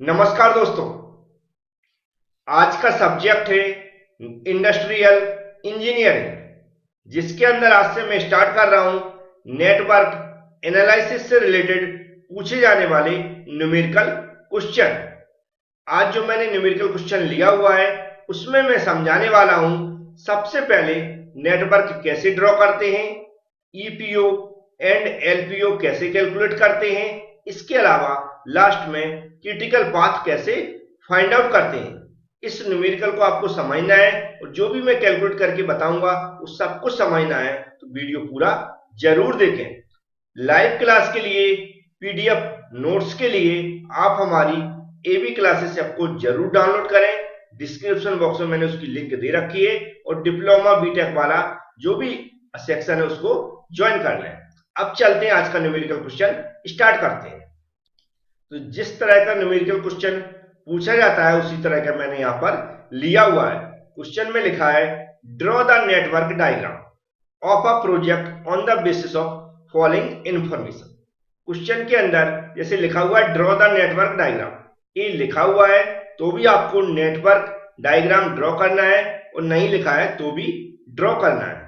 नमस्कार दोस्तों। आज का सब्जेक्ट है इंडस्ट्रियल इंजीनियरिंग, जिसके अंदर आज से मैं स्टार्ट कर रहा हूं नेटवर्क एनालिसिस से रिलेटेड पूछे जाने वाले न्यूमेरिकल क्वेश्चन। आज जो मैंने न्यूमेरिकल क्वेश्चन लिया हुआ है उसमें मैं समझाने वाला हूं सबसे पहले नेटवर्क कैसे ड्रॉ करते हैं, ईपीओ एंड एलपीओ कैसे कैलकुलेट करते हैं, इसके अलावा लास्ट में क्रिटिकल पाथ कैसे फाइंड आउट करते हैं। इस न्यूमेरिकल को आपको समझना है और जो भी मैं कैलकुलेट करके बताऊंगा उस सब कुछ समझना है, तो वीडियो पूरा जरूर देखें। लाइव क्लास के लिए, पीडीएफ नोट्स के लिए आप हमारी एबी क्लासेस ऐप को जरूर डाउनलोड करें। डिस्क्रिप्शन बॉक्स में मैंने उसकी लिंक दे रखी है और डिप्लोमा बीटेक वाला जो भी सेक्शन है उसको ज्वाइन कर लें। अब चलते हैं, आज का न्यूमेरिकल क्वेश्चन स्टार्ट करते हैं। तो जिस तरह का न्यूमेरिकल क्वेश्चन पूछा जाता है उसी तरह का मैंने यहां पर लिया हुआ है। क्वेश्चन में लिखा है draw the network diagram of a project on the basis of following information. Question के अंदर जैसे लिखा हुआ है ड्रॉ द नेटवर्क डायग्राम, ये लिखा हुआ है तो भी आपको नेटवर्क डायग्राम ड्रॉ करना है और नहीं लिखा है तो भी ड्रॉ करना है।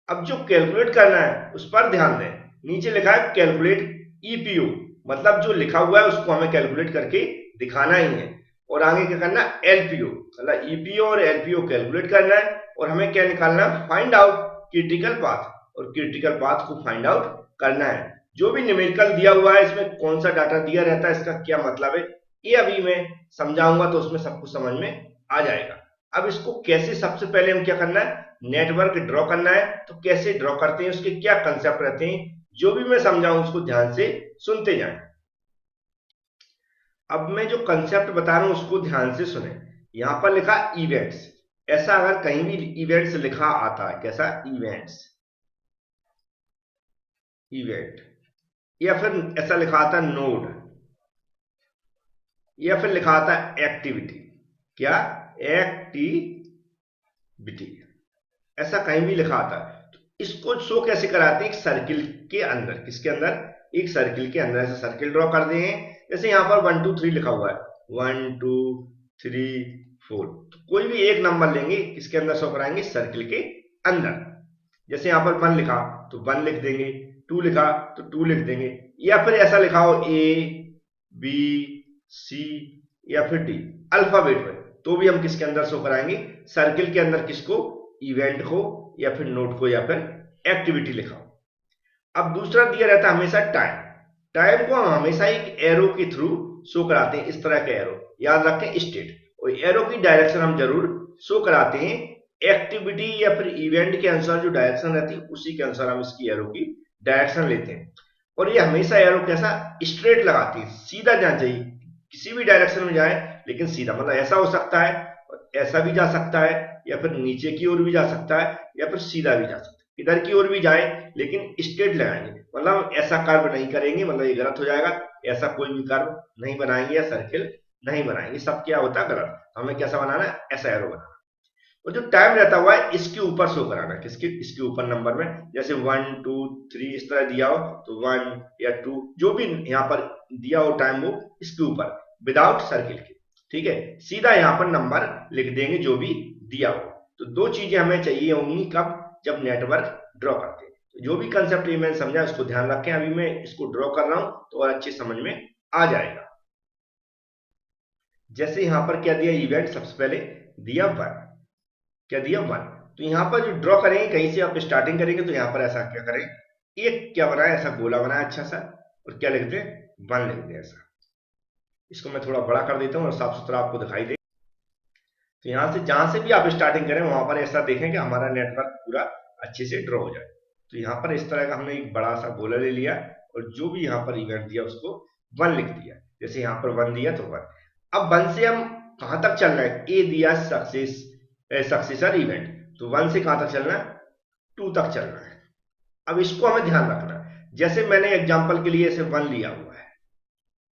अब जो कैलकुलेट करना है उस पर ध्यान दें। नीचे लिखा है कैलकुलेट ईपीओ, मतलब जो लिखा हुआ है उसको हमें कैलकुलेट करके दिखाना ही है। और आगे क्या करना है, एलपीओ, मतलब ईपीओ और एलपीओ कैलकुलेट करना है और हमें क्या निकालना है, फाइंड आउट क्रिटिकल पाथ, और क्रिटिकल पाथ को फाइंड आउट करना है। जो भी न्यूमेरिकल दिया हुआ है इसमें कौन सा डाटा दिया रहता है, इसका क्या मतलब है, ये अभी मैं समझाऊंगा तो उसमें सब कुछ समझ में आ जाएगा। अब इसको कैसे, सबसे पहले हम क्या करना है, नेटवर्क ड्रॉ करना है। तो कैसे ड्रॉ करते हैं, उसके क्या कंसेप्ट रहते हैं, जो भी मैं समझाऊं उसको ध्यान से सुनते जाएं। अब मैं जो कंसेप्ट बता रहा हूं उसको ध्यान से सुने। यहां पर लिखा इवेंट्स, ऐसा अगर कहीं भी इवेंट्स लिखा आता है, कैसा, इवेंट्स, इवेंट, या फिर ऐसा लिखा आता है नोड, या फिर लिखा आता है एक्टिविटी, क्या, एक्टिविटी, ऐसा कहीं भी लिखा आता है। तो इसको शो कैसे कराते हैं, एक सर्किल के अंदर, किसके अंदर, एक सर्किल के अंदर ऐसे सर्किल ड्रॉ कर दे हैं। जैसे यहां पर 1 2 3 लिखा हुआ है, 1 2 3 4, तो कोई भी एक नंबर लेंगे, किसके अंदर शो कराएंगे, सर्किल के अंदर। जैसे यहां पर 1 लिखा तो 1 लिख देंगे, 2 लिखा तो 2 लिख देंगे, या फिर ऐसा लिखा हो ए बी सी या फिर डी अल्फाबेट में, तो भी हम किसके अंदर शो कराएंगे, सर्किल के अंदर, किसको, इवेंट को या फिर नोट को या फिर एक्टिविटी लिखा। अब दूसरा दिया रहता है हमेशा टाइम। टाइम को हम हमेशा एक एरो के थ्रू शो कराते हैं, इस तरह का एरो, याद रखें स्टेट, और एरो की डायरेक्शन हम जरूर शो कराते हैं। एक्टिविटी या फिर इवेंट के अनुसार जो डायरेक्शन रहती है उसी के अनुसार हम इसकी एरो की डायरेक्शन लेते हैं। और ये हमेशा एरो कैसा, स्ट्रेट लगाती है, सीधा जाना चाहिए, किसी भी डायरेक्शन में जाए लेकिन सीधा, मतलब ऐसा हो सकता है, ऐसा भी जा सकता है, या फिर नीचे की ओर भी जा सकता है, या फिर सीधा भी जा सकता है, इधर की ओर भी जाए लेकिन स्ट्रेट लगाएंगे, मतलब ऐसा कर्व नहीं करेंगे, मतलब ये गलत हो जाएगा। ऐसा कोई भी कर्व नहीं बनाएंगे या सर्किल नहीं बनाएंगे, सब क्या होता है, गलत। हमें कैसा बनाना है, ऐसा एरो बनाना। और जो टाइम रहता हुआ है इसके ऊपर शो कराना, किसके, इसके ऊपर नंबर में, जैसे 1 2 3 इस तरह दिया हो तो 1 या 2 जो भी यहाँ पर दिया हो टाइम, वो इसके ऊपर विदाउट सर्किल के, ठीक है, सीधा यहाँ पर नंबर लिख देंगे जो भी दिया हो। तो दो चीजें हमें चाहिए होंगी कब, जब नेटवर्क ड्रॉ करते हैं। तो जो भी कंसेप्ट मैंने समझा उसको ध्यान रखें। अभी मैं इसको ड्रॉ कर रहा हूं तो और अच्छे समझ में आ जाएगा। जैसे यहां पर क्या दिया, इवेंट सबसे पहले दिया 1, क्या दिया 1, तो यहां पर जो ड्रॉ करेंगे, कहीं से आप स्टार्टिंग करेंगे तो यहां पर ऐसा क्या करें, एक क्या बनाया, ऐसा गोला बनाया अच्छा सा, और क्या लिखते हैं, 1 लिखते हैं ऐसा। इसको मैं थोड़ा बड़ा कर देता हूं और साफ सुथरा आपको दिखाई दे। तो यहां से जहां से भी आप स्टार्टिंग करें वहां पर ऐसा देखें कि हमारा नेटवर्क पूरा अच्छे से ड्रॉ हो जाए। तो यहाँ पर इस तरह का हमने एक बड़ा सा गोला ले लिया और जो भी यहाँ पर इवेंट दिया उसको 1 लिख दिया। जैसे यहाँ पर 1 दिया तो 1। अब 1 से हम कहां तक चलना है, ए दिया सक्सेसर इवेंट, तो 1 से कहां तक चलना है, 2 तक चलना है। अब इसको हमें ध्यान रखना है, जैसे मैंने एग्जाम्पल के लिए ऐसे 1 लिया हुआ है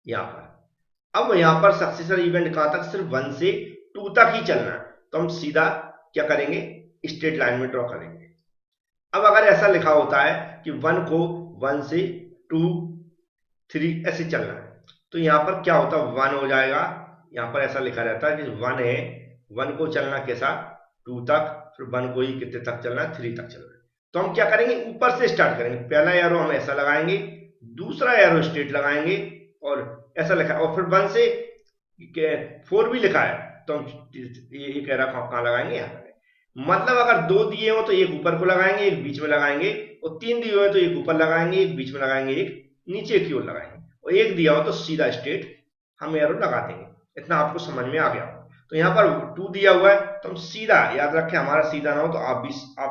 यहाँ पर। अब यहाँ पर सक्सेसर इवेंट कहां तक, सिर्फ 1 से 2 तक ही चलना है, तो हम सीधा क्या करेंगे, स्ट्रेट लाइन में ड्रॉ करेंगे। अब अगर ऐसा लिखा होता है कि 1 को 1 से 2 3 ऐसे चलना है, तो यहां पर क्या होता है, 1 हो जाएगा, यहाँ पर ऐसा लिखा रहता है कि 1 है, 1 को चलना कैसा 2 तक, फिर 1 को ही कितने तक चलना है 3 तक चलना है। तो हम क्या करेंगे, ऊपर से स्टार्ट करेंगे। पहला एरो हम ऐसा लगाएंगे, दूसरा एरो स्ट्रेट लगाएंगे और ऐसा लिखा है, और फिर 1 से 4 भी लिखा है, तो हम ये एरो कहाँ लगाएंगे, यहाँ। मतलब अगर 2 दिए हो तो एक ऊपर को लगाएंगे, एक बीच में लगाएंगे, और 3 दिए हो तो एक ऊपर लगाएंगे, एक बीच में लगाएंगे, एक नीचे की ओर लगाएंगे, और एक दिया हो तो सीधा स्ट्रेट हम एरो लगा देंगे। इतना आपको समझ में आ गया। तो यहाँ पर 2 दिया हुआ है तो हम सीधा, याद रखें हमारा सीधा ना हो तो आप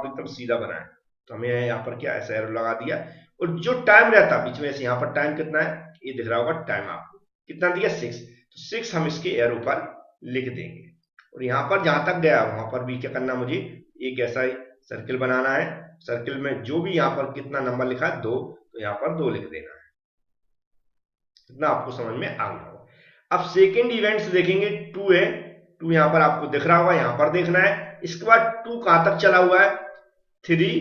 एकदम सीधा बनाएं। तो हमें यहाँ पर क्या ऐसा एरो लगा दिया, और जो टाइम रहता बीच में से, यहाँ पर टाइम कितना है ये दिख रहा होगा, टाइम आपको कितना दिया 6, तो 6 हम इसके एरो पर लिख देंगे। और यहाँ पर जहां तक गया वहां पर भी क्या करना, मुझे एक ऐसा ही सर्किल बनाना है। सर्किल में जो भी यहाँ पर कितना नंबर लिखा है 2, तो यहाँ पर 2 लिख देना है। इतना आपको समझ में आ गया होगा। अब सेकेंड इवेंट्स देखेंगे, 2 है, 2 यहाँ पर आपको दिख रहा होगा, यहाँ पर देखना है। इसके बाद 2 कहां तक चला हुआ है, 3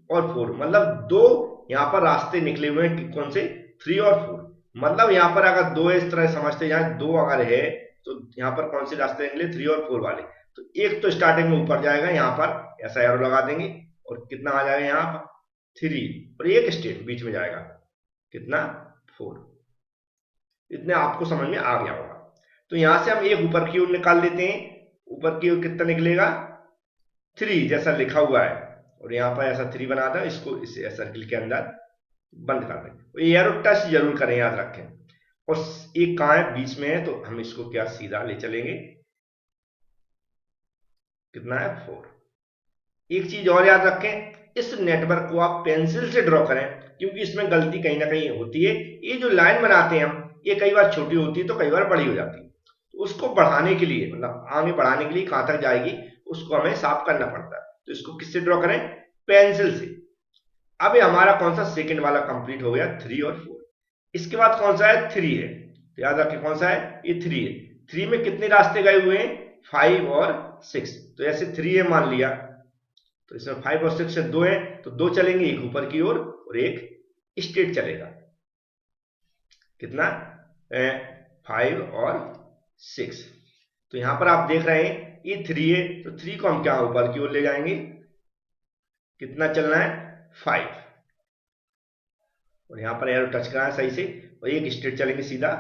और 4, मतलब 2 यहाँ पर रास्ते निकले हुए हैं, कौन से 3 और 4। मतलब यहाँ पर अगर 2 इस तरह समझते हैं, 2 अगर है तो यहाँ पर कौन से रास्ते निकले 3 और 4 वाले। तो एक तो स्टार्टिंग में ऊपर जाएगा, यहाँ पर ऐसा एरो लगा देंगे, और कितना आ जाएगा यहाँ पर 3, और एक स्टेट बीच में जाएगा कितना 4। इतने आपको समझ में आ गया होगा। तो यहां से हम एक ऊपर की ओर निकाल लेते हैं, ऊपर की ओर कितना निकलेगा 3 जैसा लिखा हुआ है, और यहाँ पर ऐसा 3 बना था, इसको इस सर्किल के अंदर बंद कर दें। ये एरो टच जरूर करें, याद रखें। और एक कहां है बीच में है, तो हम इसको क्या सीधा ले चलेंगे, कितना है 4। एक चीज और याद रखें, इस नेटवर्क को आप पेंसिल से ड्रॉ करें, क्योंकि इसमें गलती कहीं ना कहीं होती है। ये जो लाइन बनाते हैं हम, ये कई बार छोटी होती है तो कई बार बड़ी हो जाती है। तो उसको बढ़ाने के लिए, मतलब आगे बढ़ाने के लिए कहां तक जाएगी उसको हमें साफ करना पड़ता है। तो इसको किससे ड्रॉ करें, पेंसिल से। अब ये हमारा कौन सा सेकंड वाला कंप्लीट हो गया, 3 और 4। इसके बाद कौन सा है 3 है, तो याद रखें कौन सा है, ये 3 है। 3 में कितने रास्ते गए हुए हैं 5 और 6, तो ऐसे 3 है मान लिया, तो इसमें 5 और 6 से 2 है, तो 2 चलेंगे एक ऊपर की ओर और एक स्ट्रेट चलेगा, कितना 5 और 6। तो यहां पर आप देख रहे हैं ये 3 है, तो 3 को हम क्या ऊपर की ओर ले जाएंगे, कितना चलना है 5, और यहां पर एरो टच करना है सही से, और एक स्ट्रेट चलेंगे सीधा,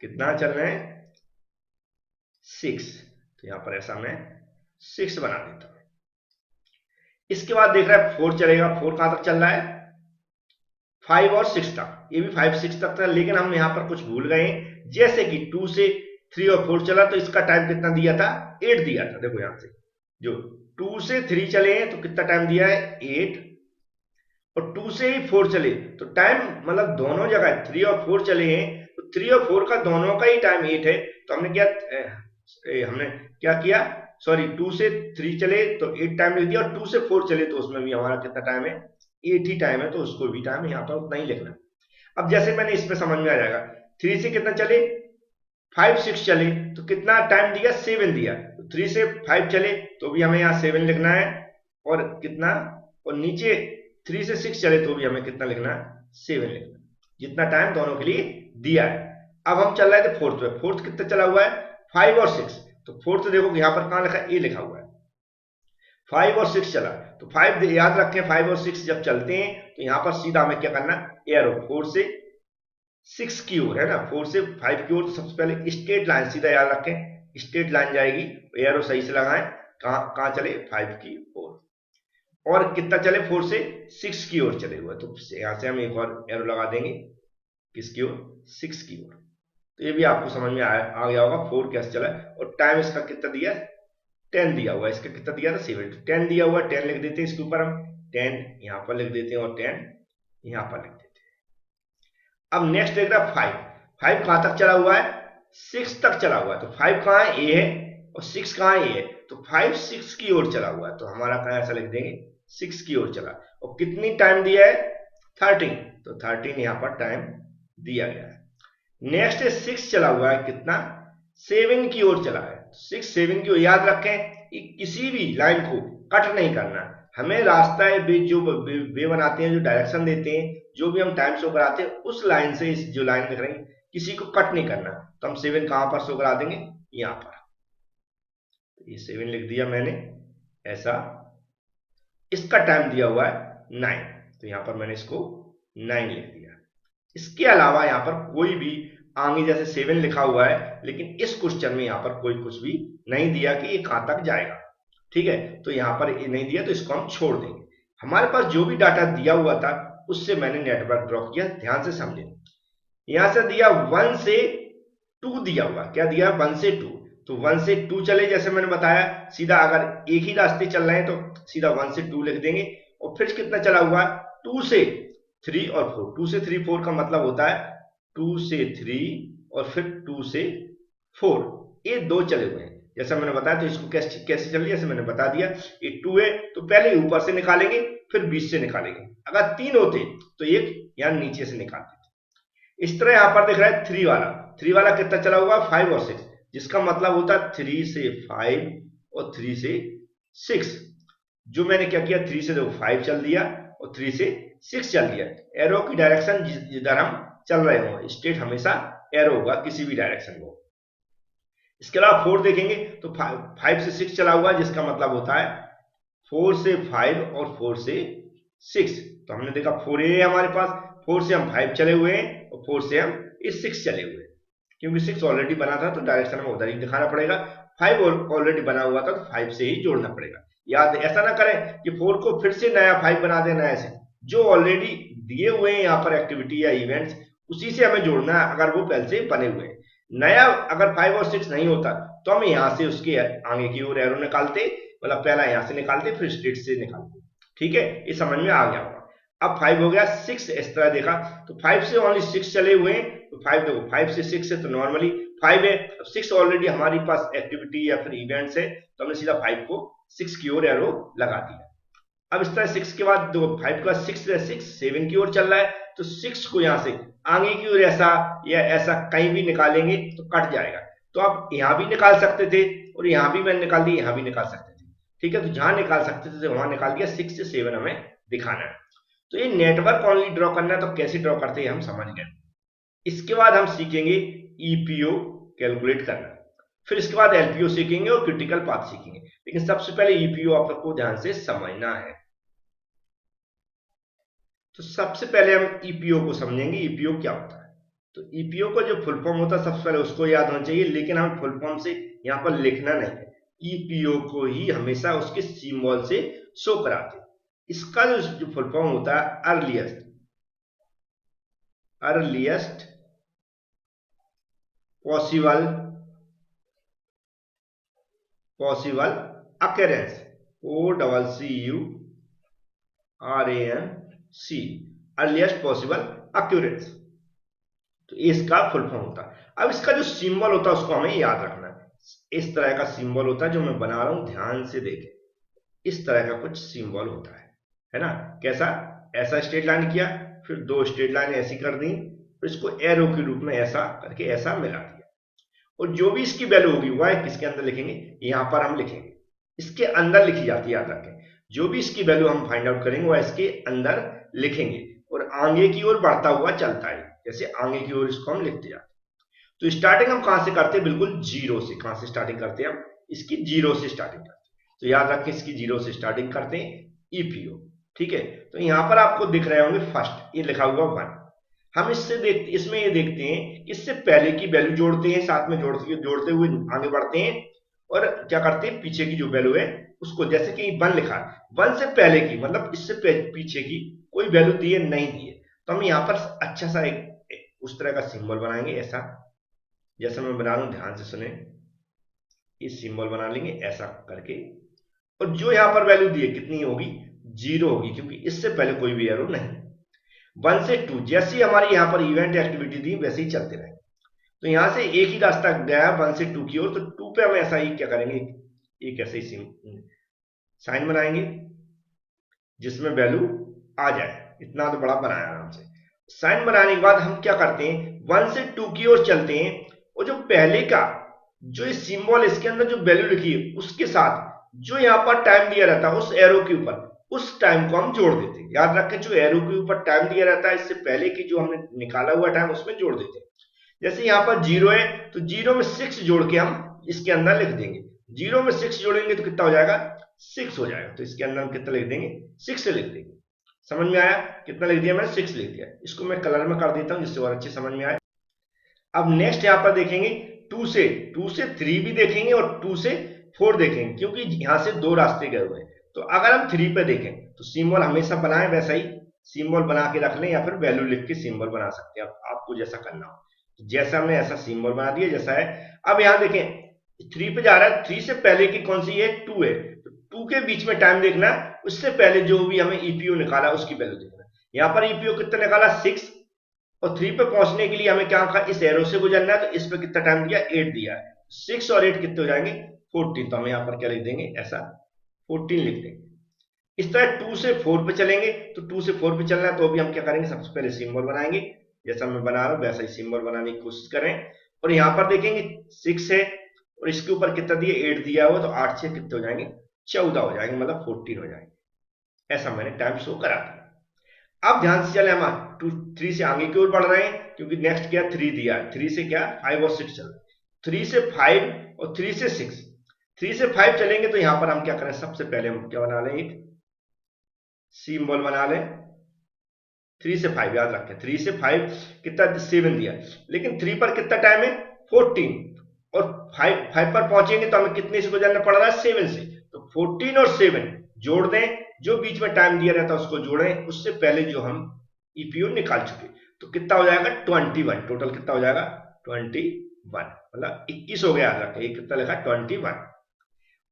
कितना चल रहे हैं 6। तो यहां पर ऐसा मैं 6 बना देता हूं। इसके बाद देख रहा है 4 चलेगा, 4 कहां तक चल रहा है 5 और 6 तक, ये भी 5 6 तक था। लेकिन हम यहां पर कुछ भूल गए, जैसे कि 2 से 3 और 4 चला, तो इसका टाइम कितना दिया था 8 दिया था। देखो यहां से जो 2 से 3 चले हैं तो कितना टाइम दिया है 8, और 2 से ही 4 चले तो टाइम, मतलब दोनों जगह 3 और 4 चले हैं, तो 3 और 4 का दोनों का ही टाइम 8 है। तो हमने क्या किया, सॉरी 2 से 3 चले तो 8 टाइम लिख दिया, और 2 से 4 चले तो उसमें भी हमारा कितना टाइम है 8 ही टाइम है, तो उसको भी टाइम यहाँ पर उतना ही लिखना। अब जैसे मैंने इसमें समझ में आ जाएगा, 3 से कितना चले 5 6 चले तो कितना टाइम दिया 7 दिया, तो 3 से 5 चले तो भी हमें यहाँ 7 लिखना है, और कितना, और नीचे 3 से 6 चले तो भी हमें कितना लिखना है 7 लिखना, जितना टाइम दोनों के लिए दिया है। अब हम चल रहे थे फोर्थ पे, फोर्थ कितना चला हुआ है 5 और 6, तो फोर्थ देखो यहाँ पर कहां लिखा है, ए लिखा हुआ है, 5 और 6 चला, तो 5 याद रखें 5 और 6 जब चलते हैं तो यहां पर सीधा हमें क्या करना, एरो 4 से 6 की ओर है ना, 4 से 5 की ओर, तो सबसे पहले स्ट्रेट लाइन सीधा याद रखें, स्ट्रेट लाइन जाएगी, एरो सही से लगाएं, कहां चले 5 की ओर, और कितना चले 4 से 6 की ओर चले हुए, तो यहां से हम एक और एरो लगा देंगे, किसकी ओर 6 की ओर। तो ये भी आपको समझ में आ गया होगा 4 कैसे चला, और टाइम इसका कितना दिया 10 दिया हुआ है, इसका कितना दिया था 7, 10 दिया हुआ 10 लिख देते हैं इसके ऊपर हम, 10 यहां पर लिख देते हैं और 10 यहां पर लिख देते हैं। अब नेक्स्ट देख रहा 5, 5 कहां तक चला हुआ है 6 तक चला हुआ है, तो 5 कहां है ए है और 6 कहां है ए है, तो 5 6 की ओर चला हुआ है, तो हमारा कहां ऐसा लिख देंगे 6 की ओर चला, और कितनी टाइम दिया है 13, तो 13 यहां पर टाइम दिया गया है। नेक्स्ट है 6 चला हुआ है, कितना 7 की ओर चला है, 6 7 की ओर। याद रखें कि किसी भी लाइन को कट नहीं करना, हमें रास्ता जो वे बनाते हैं, जो डायरेक्शन देते हैं, जो भी हम टाइम शो कराते हैं, उस लाइन से, इस जो लाइन दिख रही है किसी को कट नहीं करना, तो हम 7 कहां पर शो करा देंगे, यहां पर। ये 7 लिख दिया मैंने ऐसा। इसका टाइम दिया हुआ है 9, तो यहां पर मैंने इसको 9 लिख दिया। इसके अलावा यहां पर कोई भी आगे जैसे 7 लिखा हुआ है, लेकिन इस क्वेश्चन में यहां पर कोई कुछ भी नहीं दिया कि ये कहां तक जाएगा, ठीक है। तो यहां पर ये नहीं दिया, तो इसको हम छोड़ देंगे। हमारे पास जो भी डाटा दिया हुआ था उससे मैंने नेटवर्क ड्रॉ किया, ध्यान से समझे। यहां से दिया 1 से 2 दिया हुआ, क्या दिया 1 से 2, तो 1 से 2 चले, जैसे मैंने बताया सीधा अगर एक ही रास्ते चल रहे हैं तो सीधा 1 से 2 लिख देंगे। और फिर कितना चला हुआ है 2 से 3 और 4, 2 से 3 4 का मतलब होता है 2 से 3 और फिर 2 से 4, ये 2 चले हुए हैं जैसा मैंने बताया। तो इसको कैसे कैसे चल रही है जैसे मैंने बता दिया, ये 2 है तो पहले ऊपर से निकालेंगे फिर बीच से निकालेंगे। अगर 3 होते तो एक यहां नीचे से निकालते। इस तरह यहां पर दिख रहा है 3 वाला कितना चला हुआ 5 और 6, जिसका मतलब होता है 3 से 5 और 3 से 6। जो मैंने क्या किया 3 से देखो 5 चल दिया और 3 से 6 चल दिया। एरो की डायरेक्शन जिधर हम चल रहे हो, स्टेट हमेशा एरो होगा किसी भी डायरेक्शन में। इसके अलावा 4 देखेंगे तो 5 से 6 चला हुआ, जिसका मतलब होता है 4 से 5 और 4 से 6। तो हमने देखा 4 है हमारे पास, 4 से हम 5 चले हुए हैं और 4 से हम इस 6 चले हुए हैं। क्योंकि 6 ऑलरेडी बना था तो डायरेक्शन में उधर ही दिखाना पड़ेगा, 5 ऑलरेडी बना हुआ था तो 5 से ही जोड़ना पड़ेगा। याद ऐसा ना करें कि 4 को फिर से नया 5 बना देना है, ऐसे जो ऑलरेडी दिए हुए हैं यहाँ पर एक्टिविटी या इवेंट्स उसी से हमें जोड़ना है, अगर वो पहले से बने हुए हैं। नया अगर 5 और 6 नहीं होता तो हम यहाँ से उसके आगे की ओर एरो निकालते, मतलब पहला यहाँ से निकालते फिर स्टेट से निकालते, ठीक है। ये समझ में आ गया होगा। अब 5 हो गया, 6 इस तरह देखा तो 5 से ओनली 6 चले हुए हैं, तो 5 देखो 5 से 6 है तो नॉर्मली 5 है। अब 6 ऑलरेडी हमारे पास एक्टिविटी या फिर इवेंट्स है तो हमने सीधा 5 को 6 की ओर एरो लगा दिया। अब इस तरह 6 के बाद दो 5 का 6 7 की ओर चल रहा है, तो 6 को यहां से आगे की ओर ऐसा या ऐसा कहीं भी निकालेंगे तो कट जाएगा। तो आप यहां भी निकाल सकते थे और यहां भी मैंने निकाल दिया, यहां भी निकाल सकते थे, ठीक है। तो जहां निकाल सकते थे वहां निकाल दिया, 6 से 7 हमें दिखाना है। तो ये नेटवर्क ओनली ड्रॉ करना है, तो कैसे ड्रॉ करते हैं हम समझ गए। इसके बाद हम सीखेंगे ईपीओ कैलकुलेट करना, फिर इसके बाद एलपीओ सीखेंगे और क्रिटिकल पाथ सीखेंगे। लेकिन सबसे पहले ईपीओ आपको ध्यान से समझना है। तो सबसे पहले हम ईपीओ को समझेंगे, ईपीओ क्या होता है। तो ईपीओ का जो फुल फॉर्म होता है सबसे पहले उसको याद होना चाहिए, लेकिन हम फुल फॉर्म से यहां पर लिखना नहीं है, ईपीओ को ही हमेशा उसके सिंबल से शो कराते। इसका जो फुल फॉर्म होता है earliest possible occurrence, OCCURANC, earliest possible occurrence. तो इसका फुल फॉर्म होता है। अब इसका जो सिंबल होता है उसको हमें याद रखना है। इस तरह का सिंबल होता है जो मैं बना रहा हूं, ध्यान से देखें। इस तरह का कुछ सिंबल होता है ना। कैसा, ऐसा स्ट्रेट लाइन किया, फिर 2 स्ट्रेट लाइन ऐसी कर दी, फिर इसको एरो के रूप में ऐसा करके ऐसा मिला दिया। और जो भी इसकी वैल्यू होगी वह किसके अंदर लिखेंगे, यहां पर हम लिखेंगे, इसके अंदर लिखी जाती है, याद रखें। जो भी इसकी वैल्यू हम फाइंड आउट करेंगे वह इसके अंदर लिखेंगे और आगे की ओर बढ़ता हुआ चलता है, जैसे आगे की ओर इसको हम लिखते जाते हैं। तो स्टार्टिंग हम कहां से करते हैं, बिल्कुल जीरो से। कहां से स्टार्टिंग करते हैं हम, इसकी जीरो से स्टार्टिंग करते हैं। तो याद रखें इसकी जीरो से स्टार्टिंग करते हैं ईपीओ, ठीक है। तो यहां पर आपको दिख रहे होंगे फर्स्ट ये लिखा हुआ 1। हम इसमें ये देखते हैं इससे पहले की वैल्यू जोड़ते हैं, साथ में जोड़ते हुए आगे बढ़ते हैं और क्या करते हैं पीछे की जो वैल्यू है उसको, जैसे कि 1 लिखा है, 1 से पहले की मतलब इससे पीछे की कोई वैल्यू दिए नहीं दिए, तो हम यहाँ पर अच्छा सा एक उस तरह का सिंबल बनाएंगे, ऐसा जैसा मैं बना रहा हूं, ध्यान से सुने। इस सिंबल बना लेंगे ऐसा करके, और जो यहां पर वैल्यू दी है कितनी होगी, 0 होगी, क्योंकि इससे पहले कोई भी एरो नहीं। 1 से 2 जैसी हमारी यहां पर इवेंट एक्टिविटी थी वैसे ही चलते रहे। तो यहां से एक ही रास्ता गया 1 से 2 की ओर, तो 2 पे हम ऐसा ही क्या करेंगे, एक ऐसे ही साइन बनाएंगे जिसमें वैल्यू आ जाए। इतना तो बड़ा बनाया आराम से। साइन बनाने के बाद हम क्या करते हैं 1 से 2 की ओर चलते हैं, और जो पहले का जो सिंबल इसके अंदर जो वैल्यू लिखी है उसके साथ जो यहां पर टाइम दिया रहता है उस एरो के ऊपर, उस टाइम को हम जोड़ देते हैं। याद रखें जो एरो के ऊपर टाइम दिया रहता है इससे पहले की जो हमने निकाला हुआ टाइम उसमें जोड़ देते हैं। जैसे यहाँ पर 0 है तो 0 में 6 जोड़ के हम इसके अंदर लिख देंगे। 0 में 6 जोड़ेंगे तो कितना हो जाएगा, 6 हो जाएगा। तो इसके अंदर हम कितना लिख देंगे, 6 लिख देंगे। समझ में आया, कितना लिख दिया मैंने, 6 लिख दिया। इसको मैं कलर में कर देता हूं जिससे और अच्छे समझ में आए। अब नेक्स्ट यहाँ पर देखेंगे 2 से 3 भी देखेंगे और 2 से 4 देखेंगे, क्योंकि यहाँ से दो रास्ते गए हुए हैं। तो अगर हम 3 पे देखें तो सिंबल हमेशा बनाएं वैसा ही सिंबल बना के रख लें, या फिर वैल्यू लिख के सिंबल बना सकते हैं, आपको जैसा करना हो। तो जैसा हमने ऐसा सिंबल बना दिया जैसा है। अब यहाँ देखें 3 पे जा रहा है, 3 से पहले की कौन सी है, 2 है। तो 2 के बीच में टाइम देखना, उससे पहले जो भी हमें ईपीओ निकाला उसकी वैल्यू देखना। यहाँ पर ईपीओ कितना निकाला, 6, और 3 पे पहुंचने के लिए हमें क्या कहा, इस एरो से गुजरना है। तो इस पे कितना टाइम दिया, 8 दिया है। 6 और 8 कितने हो जाएंगे, 14। तो हम यहाँ पर क्या लिख देंगे, ऐसा 14 लिख देंगे। इस तरह 2 से 4 पे चलेंगे, तो 2 से 4 पे चलना है तो अभी हम क्या करेंगे, सबसे पहले सिंबल बनाएंगे। जैसा मैं बना रहा हूं वैसा ही सिंबल बनाने की कोशिश करें। और यहाँ पर देखेंगे 6 है और इसके ऊपर कितना दिया, 8 दिया हुआ। तो 8 से कितने हो जाएंगे, 14 हो जाएंगे, मतलब 14 हो जाएंगे। ऐसा मैंने टाइम शो करा था। अब ध्यान से चले, हम 3 से आगे की ओर बढ़ रहे हैं, क्योंकि नेक्स्ट क्या 3 दिया है। 3 से क्या 5 और 6 चल रहे हैं। 3 से 5 और 3 से 6, 3 से 5 चलेंगे तो यहां पर हम क्या करें, सबसे पहले हम क्या बना लें, एक सिंबल बना लें। 3 से 5 याद रखें, 3 से 5 कितना 7 दिया, लेकिन 3 पर कितना टाइम है 14, और 5 पर पहुंचेंगे तो हमें कितने से गुजरना पड़ रहा है, 7 से। तो 14 और 7 जोड़ दें, जो बीच में टाइम दिया रहता है उसको जोड़ें, उससे पहले जो हम ईपीओ निकाल चुके। तो कितना हो जाएगा 21, टोटल कितना हो जाएगा 21, मतलब 21 हो गया। याद रखें, ये कितना लिखा 21।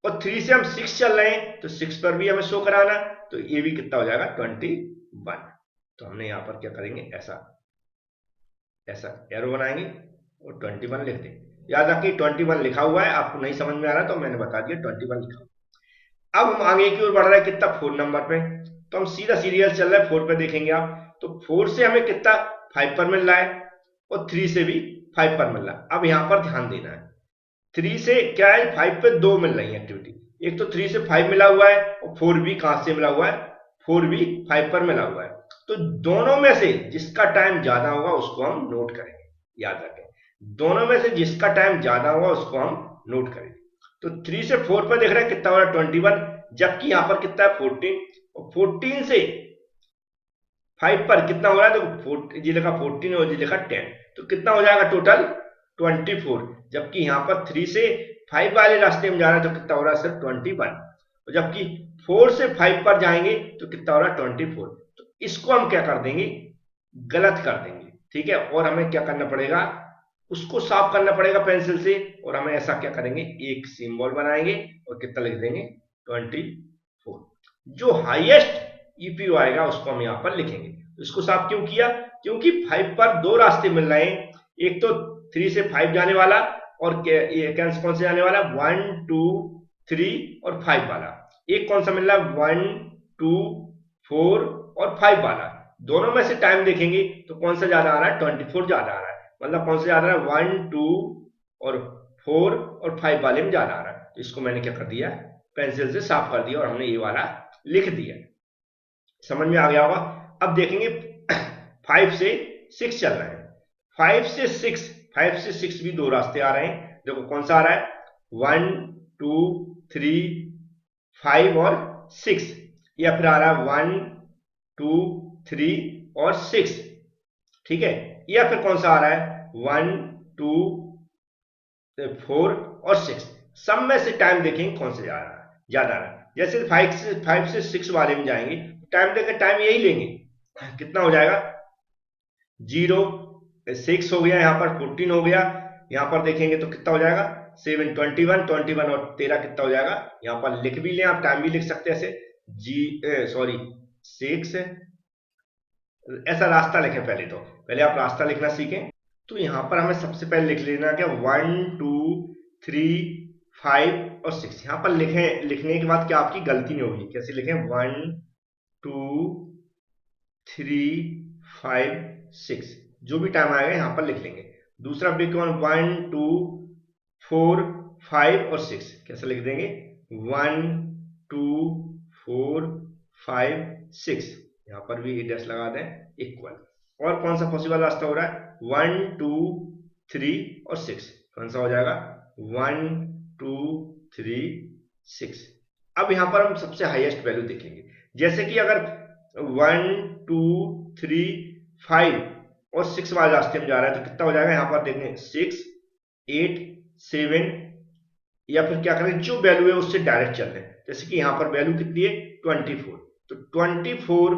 और 3 से हम 6 चल रहे हैं तो 6 पर भी हमें शो कराना, तो ये भी कितना हो जाएगा 21। तो हमने यहां पर क्या करेंगे, ऐसा ऐसा एरो बनाएंगे और 21 लिख देंगे। याद रखिए 21 लिखा हुआ है, आपको नहीं समझ में आ रहा तो मैंने बता दिया 21 लिखा हुआ। अब हम आगे की ओर बढ़ रहे हैं, कितना 4 नंबर पे। तो हम सीधा सीरियल चल रहा है, 4 पे देखेंगे आप। तो 4 से हमें कितना 5 पर मिल रहा है, और 3 से भी 5 पर मिल रहा है। अब यहां पर ध्यान देना है, 3 से क्या है 5 पे 2 मिल रही है एक्टिविटी। एक तो 3 से 5 मिला हुआ है, और 4 भी कहां से मिला हुआ है, 4 भी 5 पर मिला हुआ है। तो दोनों में से जिसका टाइम ज्यादा होगा उसको हम नोट करेंगे। याद रखें, दोनों में से जिसका टाइम ज्यादा होगा उसको हम नोट करेंगे। तो 3 से 4 पर देख रहे हैं कितना हो रहा है 21, जबकि यहां पर कितना है 14, और 14 से 5 पर कितना हो रहा है, देखो जी लिखा 14 और जी लिखा 10, तो कितना हो जाएगा टोटल 24। जबकि यहां पर 3 से 5 वाले रास्ते में जा रहा है तो कितना हो रहा है सिर्फ 21, और जबकि 4 से 5 पर जाएंगे तो कितना हो रहा है 24। तो इसको हम क्या कर देंगे, गलत कर देंगे, ठीक है। और हमें क्या करना पड़ेगा, उसको साफ करना पड़ेगा पेंसिल से, और हमें ऐसा क्या करेंगे, एक सिंबल बनाएंगे और कितना लिख देंगे 24। जो हाईएस्ट ईपीओ आएगा उसको हम यहां पर लिखेंगे। तो इसको साफ क्यों किया, क्योंकि 5 पर दो रास्ते मिल रहे हैं, एक तो 3 से 5 जाने वाला, और कौन से जाने वाला 1 2 3 और 5 वाला। एक कौन सा मिल रहा है 1 2 4 और 5 वाला। दोनों में से टाइम देखेंगे तो कौन सा ज्यादा आ रहा है, 24 ज्यादा आ रहा है। मतलब कौन सा ज्यादा आ रहा है, 1 2 और 4 और 5 वाले में ज्यादा आ रहा है। तो इसको मैंने क्या कर दिया, पेंसिल से साफ कर दिया और हमने ये वाला लिख दिया। समझ में आ गया होगा। अब देखेंगे 5 से 6 चल रहे हैं। 5 से 6 भी दो रास्ते आ रहे हैं। देखो कौन सा आ रहा है 1 2 3 5 और 6, या फिर आ रहा है 1 2 3 और 6, ठीक है। या फिर कौन सा आ रहा है 1 2 4 और 6। सब में से टाइम देखेंगे कौन सा ज्यादा आ रहा है। जैसे 5 से 6 वाले में जाएंगे, टाइम देकर टाइम यही लेंगे, कितना हो जाएगा 0 6 हो गया, यहां पर 14 हो गया। यहां पर देखेंगे तो कितना हो जाएगा 7 21 और 13 कितना हो जाएगा। यहां पर लिख भी लें आप, टाइम भी लिख सकते हैं ऐसे सॉरी 6, ऐसा रास्ता लिखें पहले। तो पहले आप रास्ता लिखना सीखें। तो यहां पर हमें सबसे पहले लिख लेना क्या 1 2 3 5 और 6। यहां पर लिखने के बाद क्या आपकी गलती नहीं होगी। कैसे लिखें 1 2 3 5 6, जो भी टाइम आएगा यहां पर लिख लेंगे। दूसरा ब्रेक 1 2 4 5 और 6, कैसे लिख देंगे 1 2 4 5 6, यहां पर भी डैश लगा दें इक्वल। और कौन सा पॉसिबल रास्ता हो रहा है 1 2 3 और 6, कौन सा हो जाएगा 1 2 3 6। अब यहां पर हम सबसे हाईएस्ट वैल्यू देखेंगे, जैसे कि अगर 1 2 3 5 और 6 वाले रास्ते में जा रहा है तो कितना हो जाएगा, यहां पर देखेंगे 6 8 7, या फिर क्या करें जो वैल्यू है उससे डायरेक्ट चल रहे हैं। जैसे कि यहां पर वैल्यू कितनी है 24, तो 24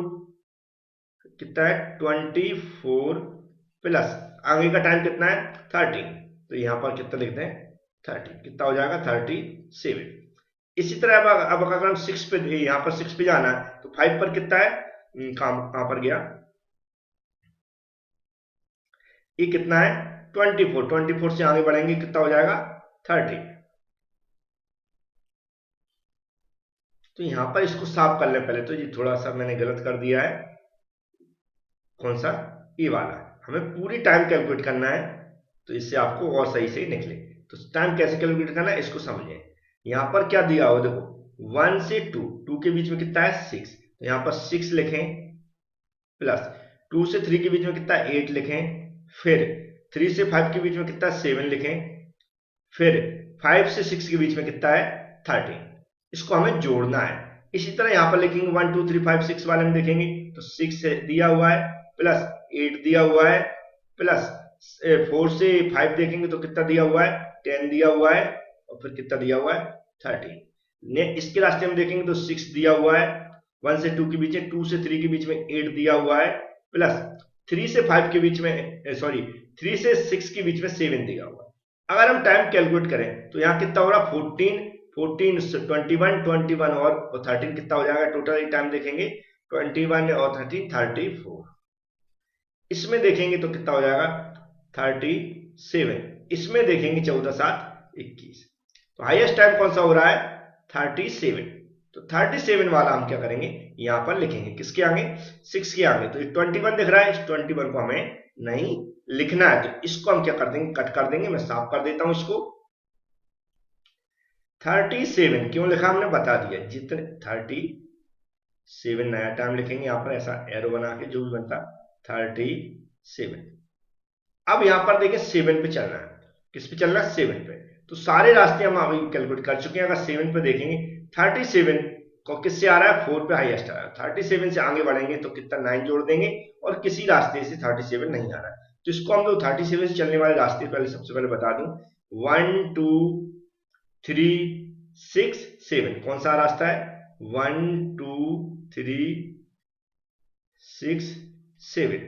कितना है 24 प्लस आगे का टाइम कितना है 13, तो यहां पर कितना लिखते हैं 30, कितना हो जाएगा 37। इसी तरह अब अगर हम 6 पे, यहां पर 6 पे जाना है तो 5 पर कितना है, कहां पर गया, ये कितना है 24, 24 से आगे बढ़ेंगे कितना हो जाएगा 30। तो यहां पर इसको साफ कर लें पहले, तो ये थोड़ा सा मैंने गलत कर दिया है, कौन सा ये वाला, हमें पूरी टाइम कैलकुलेट करना है तो इससे आपको और सही से निकले। तो टाइम कैसे कैलकुलेट करना है इसको समझें। यहां पर क्या दिया हो देखो 1 से 2 के बीच में कितना है 6, तो यहां पर 6 लिखें, प्लस 2 से 3 के बीच में कितना है 8 लिखें, फिर 3 से 5 के बीच में कितना है 7 लिखें, फिर 5 से 6 के बीच में कितना है 13, इसको हमें जोड़ना है। इसी तरह यहां पर लिखेंगे 1 2 3 5 6 वाले में देखेंगे तो 6 दिया हुआ है, प्लस 8 दिया हुआ है, प्लस 4 से 5 देखेंगे तो कितना दिया हुआ है 10 दिया हुआ है, और फिर कितना दिया हुआ है 13। इसके रास्ते में देखेंगे तो 6 दिया हुआ है, 1 से 2 के बीच में, 2 से 3 के बीच में 8 दिया हुआ है, प्लस 3 से 5 के बीच में, सॉरी 3 से 6 के बीच में 7 दिया हुआ है। अगर हम टाइम कैलकुलेट करें तो यहाँ कितना हो रहा 14 14 21 21 और 13 कितना हो जाएगा, टोटल टाइम देखेंगे 21 और 13 34। इसमें देखेंगे तो कितना हो जाएगा 37, इसमें देखेंगे 14 7 21। तो हाईएस्ट टाइम कौन सा हो रहा है 37। तो 37 वाला हम क्या करेंगे यहां पर लिखेंगे, किसके आगे 6 के आगे। तो 21 दिख रहा है, इस 21 को हमें नहीं लिखना है, तो इसको हम क्या कर देंगे कट कर देंगे। मैं साफ कर देता हूं इसको। 37 क्यों लिखा हमने बता दिया, जितने 37 नया टाइम लिखेंगे यहां पर ऐसा एरो बना के, जो भी बनता 37। अब यहां पर देखिए 7 पे चलना है, किस पे चलना है 7 पे। तो सारे रास्ते हम अभी कैलकुलेट कर चुके हैं। अगर 7 पे देखेंगे 37 को किससे आ रहा है 4 पे हाईएस्ट आ रहा है, 37 से आगे बढ़ेंगे तो कितना 9 जोड़ देंगे, और किसी रास्ते से 37 नहीं आ रहा है, तो इसको हम लोग 37 से चलने वाले रास्ते पहले सबसे पहले बता दूं 1 2 3 6 7 कौन सा रास्ता है 1 2 3 6 7।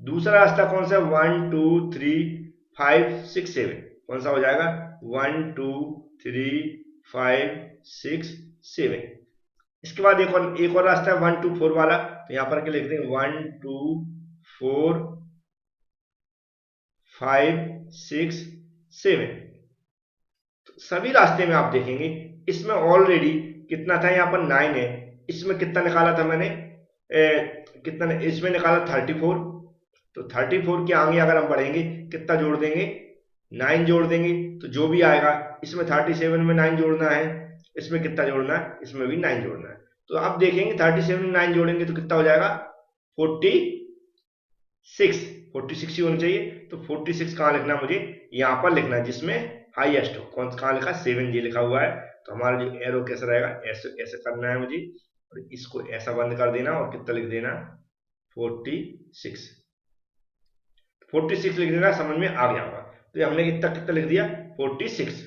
दूसरा रास्ता कौन सा 1 2 3 5 6 7 कौन सा हो जाएगा 1 2 3 5 6 7। इसके बाद एक और रास्ता है 1 2 4 वाला, तो यहां पर क्या लिखते हैं 1 2 4 5 6 7। तो सभी रास्ते में आप देखेंगे इसमें ऑलरेडी कितना था, यहां पर 9 है, इसमें कितना निकाला था मैंने कितना इसमें निकाला 34। तो 34 के आगे अगर हम बढ़ेंगे कितना जोड़ देंगे 9 जोड़ देंगे, तो जो भी आएगा इसमें 37 में 9 जोड़ना है, इसमें कितना जोड़ना है इसमें भी 9 जोड़ना है। तो अब देखेंगे 37 में 9 जोड़ेंगे तो कितना हो जाएगा 46 ही होना चाहिए। तो 46 कहां लिखना है मुझे यहां पर लिखना है जिसमें हाईएस्ट हो, कौन कहां लिखा 7 जी लिखा हुआ है। तो हमारा जो एरो कैसा रहेगा ऐसे ऐसे करना है मुझे, और इसको ऐसा बंद कर देना और कितना लिख देना 46 लिख देना, समझ में आ गया होगा। तो ये हमने कितना कितना लिख दिया 46।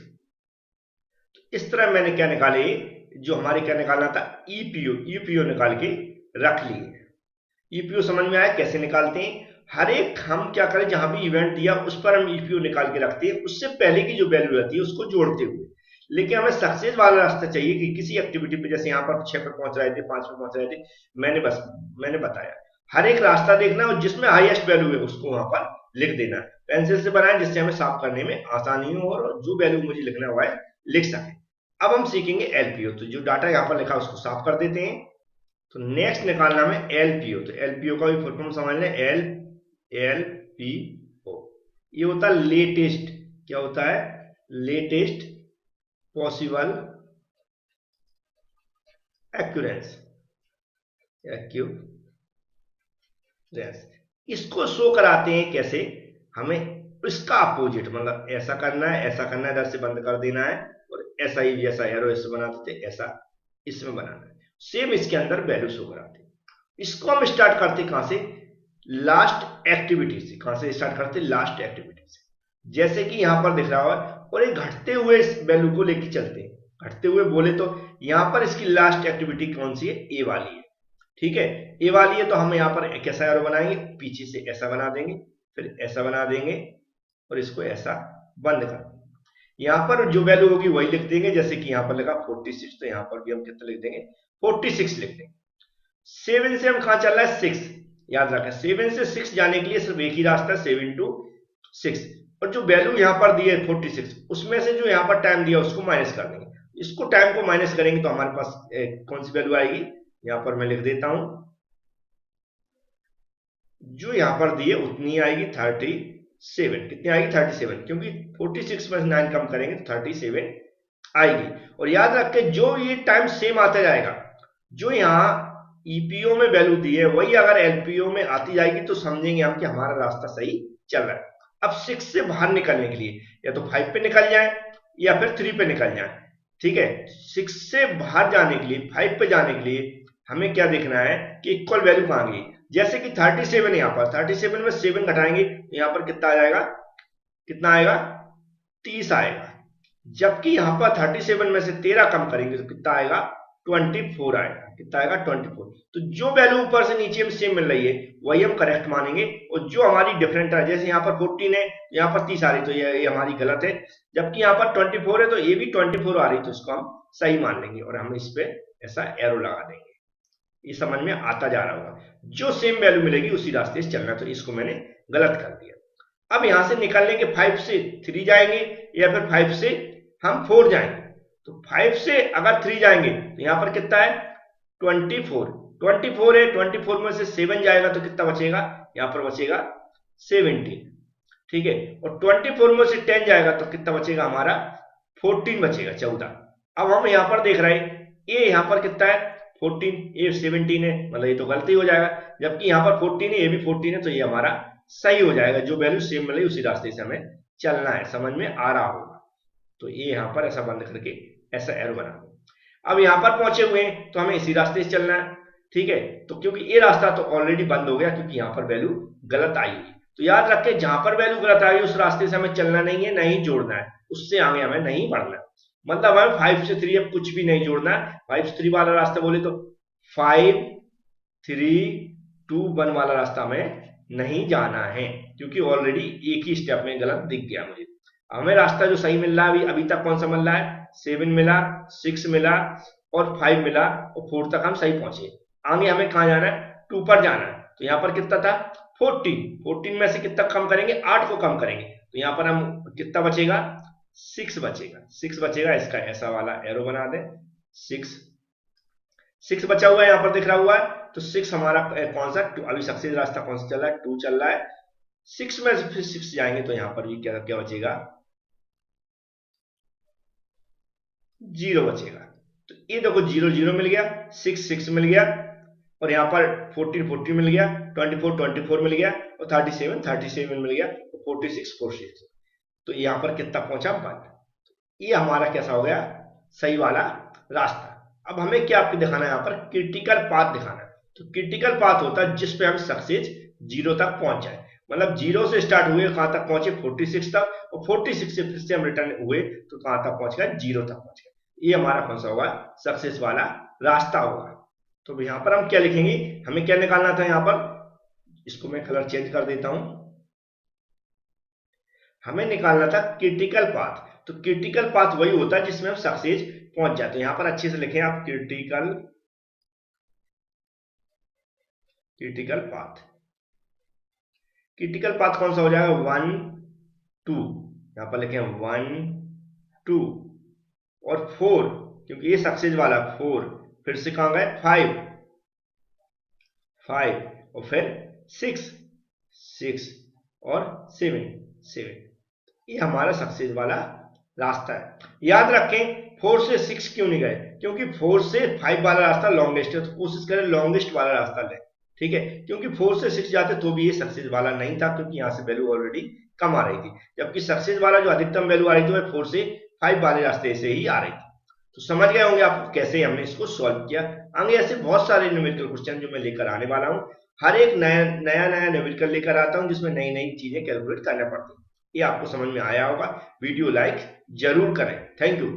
तो इस तरह मैंने क्या निकाले, जो हमारे क्या निकालना था ईपीओ निकाल के रख लिए। ईपीओ समझ में आया कैसे निकालते हैं, हर एक हम क्या करें जहां भी इवेंट दिया उस पर हम ईपीओ निकाल के रखते हैं, उससे पहले की जो वैल्यू रहती है उसको जोड़ते हुए। लेकिन हमें सक्सेस वाला रास्ता चाहिए कि किसी एक्टिविटी पे, जैसे यहाँ पर 6 पे पहुंच रहे थे 5 पे पहुंच रहे थे, मैंने बताया हर एक रास्ता देखना और जिसमें हाईएस्ट वैल्यू है उसको वहां पर लिख देना। पेंसिल से बनाएं जिससे हमें साफ करने में आसानी हो और जो वैल्यू मुझे लिखना हुआ है लिख सके। अब हम सीखेंगे एलपीओ, तो जो डाटा यहाँ पर लिखा उसको साफ कर देते हैं। तो नेक्स्ट निकालना में एलपीओ, तो एलपीओ का भी फुल फॉर्म समझ लें एलपीओ। ये होता है लेटेस्ट, क्या होता है लेटेस्ट पॉसिबल एक्यूरेंस। इसको शो कराते हैं कैसे, हमें इसका अपोजिट, मतलब ऐसा करना है, ऐसा करना है, इधर से बंद कर देना है, और ऐसा ही जैसा एरो इससे बनाते थे ऐसा इसमें बनाना है। सेम इसके अंदर वैल्यू शो कराते हैं। इसको हम स्टार्ट करते कहां से? लास्ट एक्टिविटी से। कहां से स्टार्ट करते? लास्ट एक्टिविटी से। जैसे कि यहां पर दिख रहा है, और एक घटते हुए इस वैल्यू को लेके चलते हैं। घटते हुए बोले तो यहां पर इसकी लास्ट एक्टिविटी कौन सी है? ए वाली है। ठीक है, ए वाली है, तो हम यहां पर एक ऐसा एरो बनाएंगे, पीछे से ऐसा बना देंगे, फिर ऐसा बना देंगे, और इसको ऐसा बंद कर देंगे। यहां पर जो वैल्यू होगी वही लिख देंगे, जैसे कि यहां पर लगा 46, तो यहां पर भी हम कितना लिख देंगे? 46 लिख देंगे। 7 से हम कहां चल रहा है? 6। याद रखें 7 से 6 जाने के लिए सिर्फ एक ही रास्ता है, 7 to 6। और जो वैल्यू यहां पर दी है 46, उसमें से जो यहां पर टाइम दिया उसको माइनस कर देंगे। इसको टाइम को माइनस करेंगे तो हमारे पास कौन सी वैल्यू आएगी? यहां पर मैं लिख देता हूं, जो यहां पर दी है उतनी आएगी 37। कितनी आएगी? 37, क्योंकि 46 में 9 कम करेंगे तो 37 आएगी। और याद रखें जो ये टाइम सेम आता जाएगा, जो यहाँ ईपीओ में वैल्यू दी है वही अगर एलपीओ में आती जाएगी तो समझेंगे हम कि हमारा रास्ता सही चल रहा है। अब 6 से बाहर निकलने के लिए या तो 5 पे निकल जाए या फिर 3 पे निकल जाए। ठीक है, 6 से बाहर जाने के लिए, 5 पे जाने के लिए हमें क्या देखना है कि इक्वल वैल्यू कहां गई। जैसे कि 37 यहां पर, 37 में 7 घटाएंगे तो यहां पर कितना आ जाएगा? कितना आएगा? 30 आएगा। जबकि यहां पर 37 में से 13 कम करेंगे तो कितना आएगा? 24 आएगा। कितना आएगा? 24। तो जो वैल्यू ऊपर से नीचे में सेम मिल रही है वही हम करेक्ट मानेंगे, और जो हमारी डिफरेंट है, जैसे यहाँ पर 14 है यहाँ पर 30 आ रही, तो ये हमारी गलत है। जबकि यहाँ पर 24 है तो ये भी 24 आ रही, तो इसको हम सही मान लेंगे और हम इस पे ऐसा एरो लगा देंगे। ये समझ में आता जा रहा होगा। जो सेम वैल्यू मिलेगी उसी रास्ते से चलना, तो इसको मैंने गलत कर दिया। अब यहां से निकलने के 5 से 3 जाएंगे या फिर 5 से हम 4 जाएंगे। तो 5 से अगर 3 जाएंगे तो यहां पर कितना है? 24। 24 है, 24 में से 7 जाएगा तो कितना बचेगा? यहां पर बचेगा 17। ठीक है, और 24 में से 10 जाएगा तो कितना बचेगा? हमारा 14 बचेगा, 14। अब हम यहां पर देख रहे हैं ये यहां पर कितना है? 14, ये 17 है, मतलब ये तो गलती हो जाएगा। जबकि यहां पर 14 है, ये भी 14 है, तो ये हमारा सही हो जाएगा। जो वैल्यू सेम मिले उसी रास्ते से हमें चलना है। समझ में आ रहा होगा? तो ये यहां पर ऐसा बंद करके ऐसा एरो बना दो। अब यहां पर पहुंचे हुए हैं तो हमें इसी रास्ते से चलना है। ठीक है, तो क्योंकि ये रास्ता तो ऑलरेडी बंद हो गया, क्योंकि यहां पर वैल्यू गलत आई हुई। तो याद रखें जहां पर वैल्यू गलत आई उस रास्ते से हमें चलना नहीं है, नहीं जोड़ना है, उससे आगे हमें नहीं बढ़ना। मतलब हमें 5 से 3 अब कुछ भी नहीं जोड़ना है। 5 से 3 वाला रास्ता बोले तो 5 3 2 1 वाला रास्ता हमें नहीं जाना है, क्योंकि ऑलरेडी एक ही स्टेप में गलत दिख गया मुझे। हमें रास्ता जो सही मिल रहा है अभी तक कौन सा मिल रहा है? 7 मिला, 6 मिला और 5 मिला, और 4 तक हम सही पहुंचे। आगे हमें कहां जाना है? 2 पर जाना है। तो यहां पर कितना था? 14। 14 में से कितना कम करेंगे? 8 को कम करेंगे, तो यहां पर हम कितना बचेगा? 6 बचेगा। 6 बचेगा, इसका ऐसा वाला एरो बना दें। 6 बचा हुआ है, यहां पर दिख रहा हुआ है। तो 6 हमारा कौन सा? अभी सक्सेस रास्ता कौन सा चल रहा है? 2 चल रहा है। 6 में से फिर 6 जाएंगे तो यहां पर भी क्या क्या बचेगा? 0 बचेगा। तो ये देखो 0 0 मिल गया, 6 6 मिल गया, और यहां पर 14 14 मिल गया, 24 24 मिल गया, और 37 37 मिल गया, 46 46। तो यहां पर कितना पहुंचा? 1। ये हमारा कैसा हो गया? सही वाला रास्ता। अब हमें क्या आपको दिखाना है? यहां पर क्रिटिकल पाथ दिखाना है। तो क्रिटिकल पाथ होता है जिस पे हम सक्सेस 0 तक पहुंच जाए। मतलब 0 से स्टार्ट हुए कहां तक पहुंचे? 46 तक, और 46 से फिर से हम रिटर्न हुए तो कहां तक पहुंच गए? 0 तक पहुंच गए। ये हमारा कौन सा होगा? सक्सेस वाला रास्ता होगा। तो यहां पर हम क्या लिखेंगे? हमें क्या निकालना था यहां पर? इसको मैं कलर चेंज कर देता हूं। हमें निकालना था क्रिटिकल पाथ। तो क्रिटिकल पाथ वही होता है जिसमें हम सक्सेस पहुंच जाते हैं। यहां पर अच्छे से लिखें आप, क्रिटिकल पाथ। क्रिटिकल पाथ कौन सा हो जाएगा? 1 2, यहां पर लिखें 1 2 और 4, क्योंकि ये सक्सेस वाला 4। फिर से कहां गए? 5 5, और फिर 6 6 और 7 7। ये हमारा सक्सेस वाला रास्ता है। याद रखें 4 से 6 क्यों नहीं गए? क्योंकि 4 से 5 वाला रास्ता लॉन्गेस्ट है, तो कोशिश करें लॉन्गेस्ट वाला रास्ता लें। ठीक है, क्योंकि 4 से 6 जाते तो भी ये सक्सेस वाला नहीं था, क्योंकि यहाँ से वैल्यू ऑलरेडी कम आ रही थी, जबकि सक्सेस वाला जो अधिकतम वैल्यू आ रही थी वह 4 से 5 वाले रास्ते से ही आ रही थी। तो समझ गए होंगे आप कैसे हमने इसको सॉल्व किया। आगे ऐसे बहुत सारे न्यूमेरिकल क्वेश्चन जो मैं लेकर आने वाला हूँ, हर एक नया नया नया न्यूमेरिकल लेकर आता हूँ जिसमें नई नई चीजें कैलकुलेट करना पड़ती है। ये आपको समझ में आया होगा। वीडियो लाइक जरूर करें। Thank you.